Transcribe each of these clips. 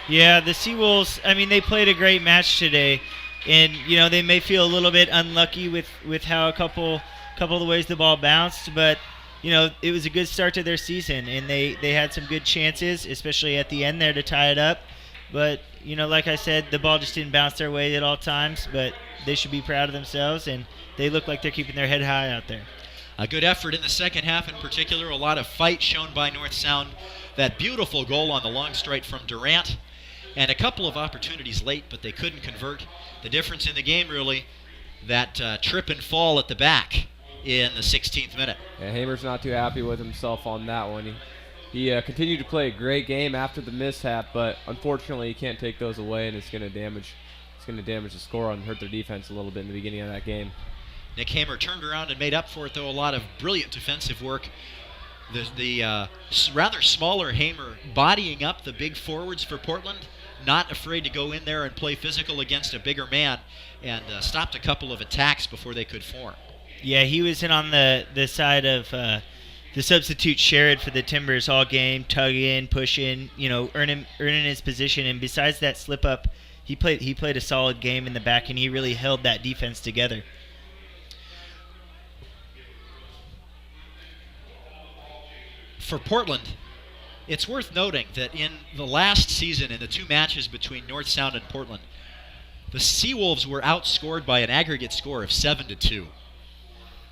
Yeah, the Seawolves, I mean, they played a great match today. And, they may feel a little bit unlucky with how a couple of the ways the ball bounced. But, it was a good start to their season. And they had some good chances, especially at the end there to tie it up. But, like I said, the ball just didn't bounce their way at all times. But they should be proud of themselves. And they look like they're keeping their head high out there. A good effort in the second half in particular. A lot of fight shown by North Sound. That beautiful goal on the long strike from Durant. And a couple of opportunities late, but they couldn't convert. The difference in the game, really, that trip and fall at the back in the 16th minute. Yeah, Hamer's not too happy with himself on that one. He continued to play a great game after the mishap, but unfortunately, he can't take those away, and it's going to damage the score and hurt their defense a little bit in the beginning of that game. Nick Hamer turned around and made up for it, though. A lot of brilliant defensive work. The rather smaller Hamer bodying up the big forwards for Portland, not afraid to go in there and play physical against a bigger man, and stopped a couple of attacks before they could form. Yeah, he was in on the side of the substitute Sherrod for the Timbers all game, tugging, pushing, earning his position. And besides that slip up, he played a solid game in the back, and he really held that defense together. For Portland, it's worth noting that in the last season, in the two matches between North Sound and Portland, the Seawolves were outscored by an aggregate score of 7-2.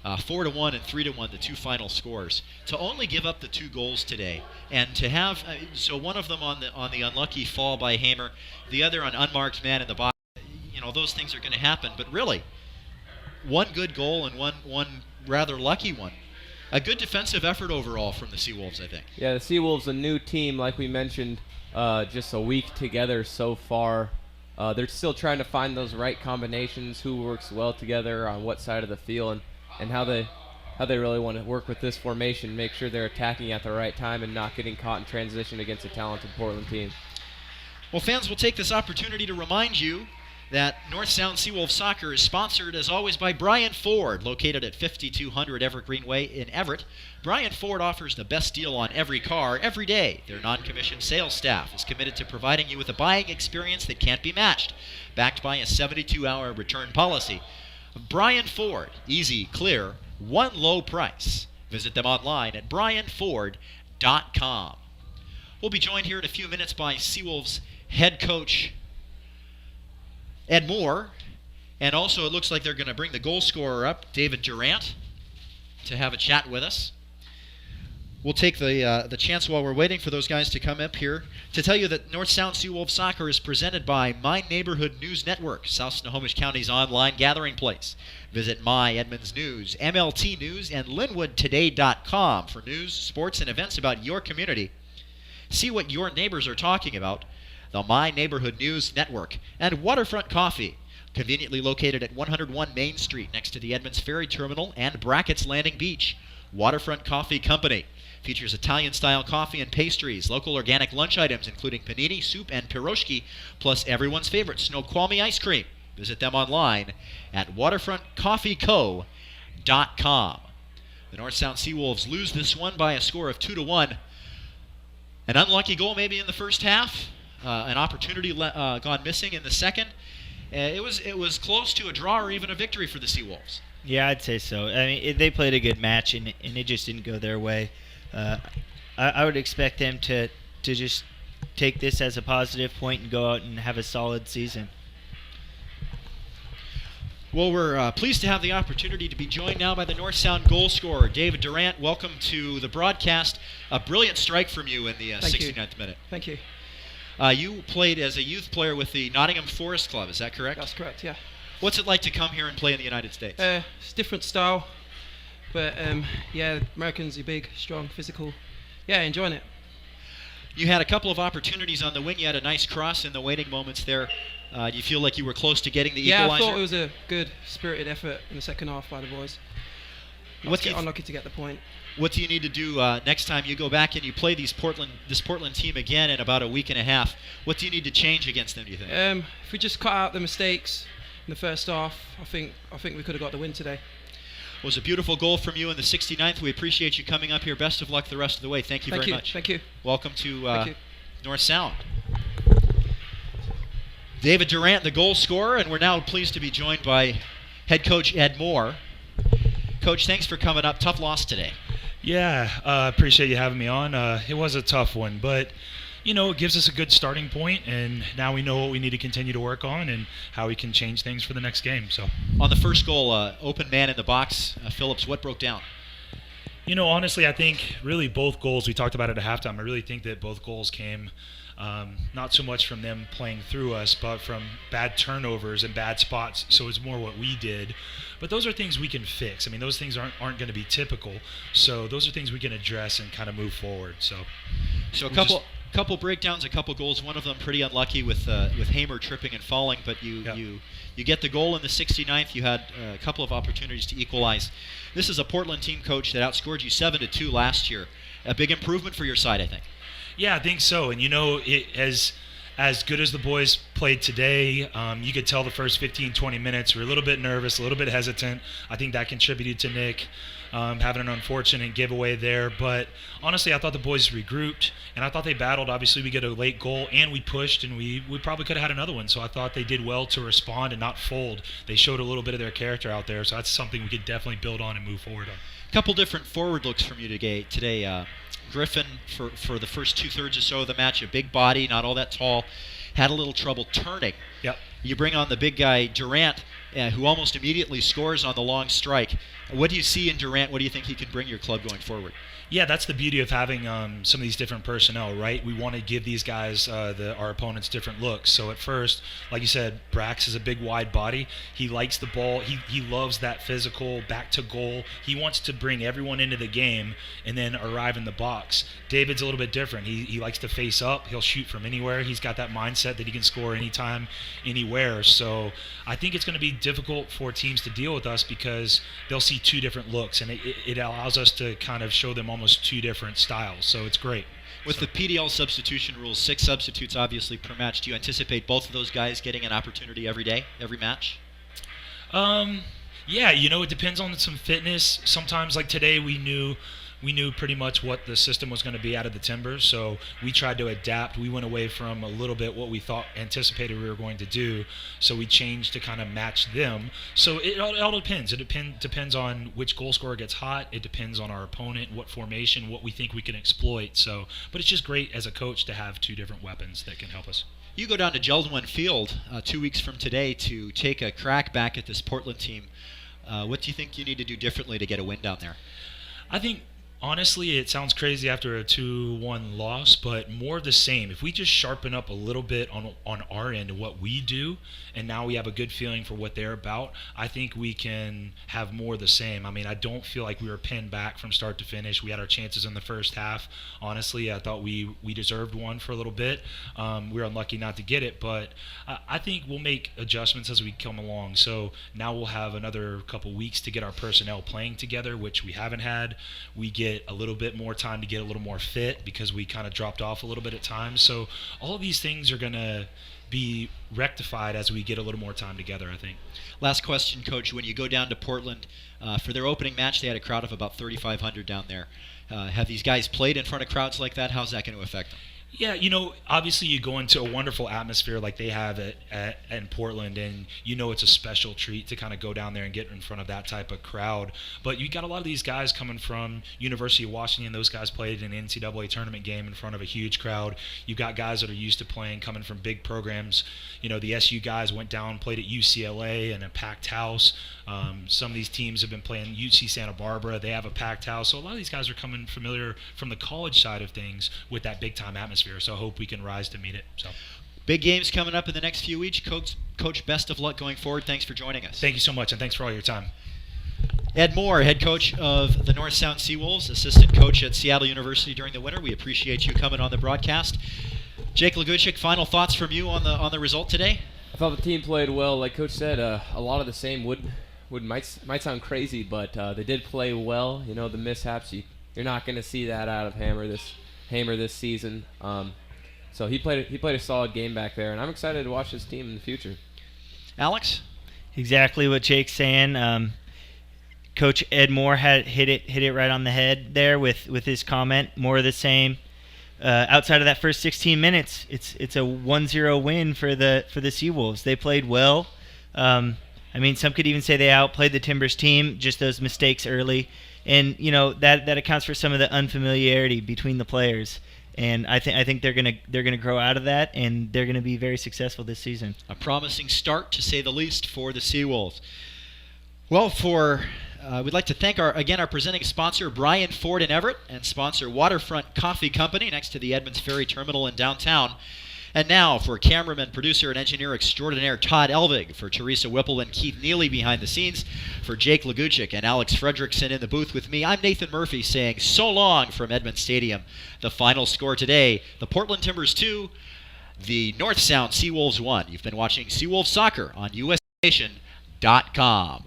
4-1 and 3-1, the two final scores. To only give up the 2 goals today, and to have so one of them on the unlucky fall by Hamer, the other an unmarked man in the box. Those things are going to happen. But really, one good goal and one rather lucky one. A good defensive effort overall from the Seawolves, I think. Yeah, the Seawolves, a new team, like we mentioned, just a week together so far. They're still trying to find those right combinations, who works well together on what side of the field, and how they really want to work with this formation, make sure they're attacking at the right time and not getting caught in transition against a talented Portland team. Well, fans, will take this opportunity to remind you that North Sound Seawolves Soccer is sponsored, as always, by Brian Ford, located at 5200 Evergreen Way in Everett. Brian Ford offers the best deal on every car every day. Their non-commissioned sales staff is committed to providing you with a buying experience that can't be matched, backed by a 72-hour return policy. Brian Ford, easy, clear, one low price. Visit them online at brianford.com. We'll be joined here in a few minutes by Seawolves head coach Ed Moore, and also it looks like they're going to bring the goal scorer up, David Durant, to have a chat with us. We'll take the chance while we're waiting for those guys to come up here to tell you that North Sound Seawolves Soccer is presented by My Neighborhood News Network, South Snohomish County's online gathering place. Visit My Edmonds News, MLT News, and LinwoodToday.com for news, sports, and events about your community. See what your neighbors are talking about. The My Neighborhood News Network, and Waterfront Coffee, conveniently located at 101 Main Street next to the Edmonds Ferry Terminal and Brackett's Landing Beach. Waterfront Coffee Company features Italian-style coffee and pastries, local organic lunch items including panini, soup, and pierogi, plus everyone's favorite Snoqualmie ice cream. Visit them online at waterfrontcoffeeco.com. The North Sound Seawolves lose this one by a score of 2-1. An unlucky goal maybe in the first half. An opportunity gone missing in the second. It was close to a draw or even a victory for the Seawolves. Yeah, I'd say so. I mean, they played a good match, and it just didn't go their way. I would expect them to just take this as a positive point and go out and have a solid season. Well, we're pleased to have the opportunity to be joined now by the North Sound goal scorer, David Durant. Welcome to the broadcast. A brilliant strike from you in the 69th minute. Thank you. You played as a youth player with the Nottingham Forest Club, is that correct? That's correct, yeah. What's it like to come here and play in the United States? It's a different style, but yeah, Americans are big, strong, physical. Yeah, enjoying it. You had a couple of opportunities on the wing. You had a nice cross in the waiting moments there. Do you feel like you were close to getting the equalizer? Yeah, I thought it was a good, spirited effort in the second half by the boys. Unlucky to get the point. What do you need to do next time you go back and you play this Portland team again in about a week and a half? What do you need to change against them, do you think? If we just cut out the mistakes in the first half, I think we could have got the win today. It was a beautiful goal from you in the 69th. We appreciate you coming up here. Best of luck the rest of the way. Thank you very much. Thank you. Welcome to North Sound. David Durant, the goal scorer, and we're now pleased to be joined by head coach Ed Moore. Coach, thanks for coming up. Tough loss today. Yeah, appreciate you having me on. It was a tough one, but it gives us a good starting point, and now we know what we need to continue to work on and how we can change things for the next game. So, on the first goal, open man in the box, Phillips, what broke down? Honestly, I think really both goals, we talked about it at halftime, I really think that both goals came not so much from them playing through us, but from bad turnovers and bad spots. So it's more what we did. But those are things we can fix. I mean, those things aren't going to be typical. So those are things we can address and kind of move forward. So a couple breakdowns, a couple goals. One of them pretty unlucky with Hamer tripping and falling. But you get the goal in the 69th. You had a couple of opportunities to equalize. This is a Portland team, coach, that outscored you 7-2 last year. A big improvement for your side, I think. Yeah, I think so. And it as good as the boys played today, you could tell the first 15, 20 minutes were a little bit nervous, a little bit hesitant. I think that contributed to Nick having an unfortunate giveaway there. But honestly, I thought the boys regrouped, and I thought they battled. Obviously, we get a late goal, and we pushed, and we probably could have had another one. So I thought they did well to respond and not fold. They showed a little bit of their character out there, so that's something we could definitely build on and move forward on. A couple different forward looks from you today. Griffin, for the first two-thirds or so of the match, a big body, not all that tall, had a little trouble turning. Yep. You bring on the big guy, Durant, who almost immediately scores on the long strike. What do you see in Durant? What do you think he can bring your club going forward? Yeah, that's the beauty of having some of these different personnel, right? We want to give these guys, our opponents, different looks. So at first, like you said, Brax is a big, wide body. He likes the ball. He loves that physical, back to goal. He wants to bring everyone into the game and then arrive in the box. David's a little bit different. He likes to face up. He'll shoot from anywhere. He's got that mindset that he can score anytime, anywhere. So I think it's going to be difficult for teams to deal with us because they'll see two different looks, and it allows us to kind of show them almost two different styles, so it's great. With the PDL substitution rules, 6 substitutes obviously per match, do you anticipate both of those guys getting an opportunity every day, every match? Yeah, it depends on some fitness. Sometimes, like today, we knew pretty much what the system was going to be out of the Timbers, so we tried to adapt. We went away from a little bit what we anticipated we were going to do, so we changed to kind of match them. So it all depends. It depends on which goal scorer gets hot. It depends on our opponent, what formation, what we think we can exploit. So, but it's just great as a coach to have two different weapons that can help us. You go down to Geldwin Field 2 weeks from today to take a crack back at this Portland team. What do you think you need to do differently to get a win down there? I think, honestly, it sounds crazy after a 2-1 loss, but more of the same. If we just sharpen up a little bit on our end of what we do, and now we have a good feeling for what they're about, I think we can have more of the same. I mean, I don't feel like we were pinned back from start to finish. We had our chances in the first half. Honestly, I thought we deserved one for a little bit. We were unlucky not to get it, but I think we'll make adjustments as we come along. So now we'll have another couple weeks to get our personnel playing together, which we haven't had. We get a little bit more time to get a little more fit because we kind of dropped off a little bit at times. So all of these things are going to be rectified as we get a little more time together, I think. Last question, Coach. When you go down to Portland, for their opening match, they had a crowd of about 3,500 down there. Have these guys played in front of crowds like that? How's that going to affect them? Yeah, obviously you go into a wonderful atmosphere like they have in Portland, and it's a special treat to kind of go down there and get in front of that type of crowd. But you got a lot of these guys coming from University of Washington. Those guys played an NCAA tournament game in front of a huge crowd. You've got guys that are used to playing, coming from big programs. The SU guys went down, played at UCLA in a packed house. Some of these teams have been playing UC Santa Barbara. They have a packed house. So a lot of these guys are coming familiar from the college side of things with that big-time atmosphere. So I hope we can rise to meet it. So, big games coming up in the next few weeks. Coach, best of luck going forward. Thanks for joining us. Thank you so much, and thanks for all your time. Ed Moore, head coach of the North Sound Seawolves, assistant coach at Seattle University during the winter. We appreciate you coming on the broadcast. Jake Laguchik, final thoughts from you on the result today? I thought the team played well. Like Coach said, a lot of the same might sound crazy, but they did play well. The mishaps, you're not going to see that out of Hamer this season. So he played a solid game back there, and I'm excited to watch this team in the future. Alex? Exactly what Jake's saying. Coach Ed Moore hit it right on the head there with his comment. More of the same. outside of that first 16 minutes, it's a 1-0 win for the Seawolves. They played well. I mean, some could even say they outplayed the Timbers team. Just those mistakes early, and that accounts for some of the unfamiliarity between the players. And I think they're gonna grow out of that, and they're gonna be very successful this season. A promising start, to say the least, for the Seawolves. Well, we'd like to thank our presenting sponsor, Brian Ford in Everett, and sponsor Waterfront Coffee Company next to the Edmonds Ferry Terminal in downtown. And now for cameraman, producer, and engineer extraordinaire Todd Elvig, for Teresa Whipple and Keith Neely behind the scenes, for Jake Laguchik and Alex Fredrickson in the booth with me, I'm Nathan Murphy saying so long from Edmonds Stadium. The final score today, the Portland Timbers 2, the North Sound Seawolves 1. You've been watching Seawolves Soccer on USNation.com.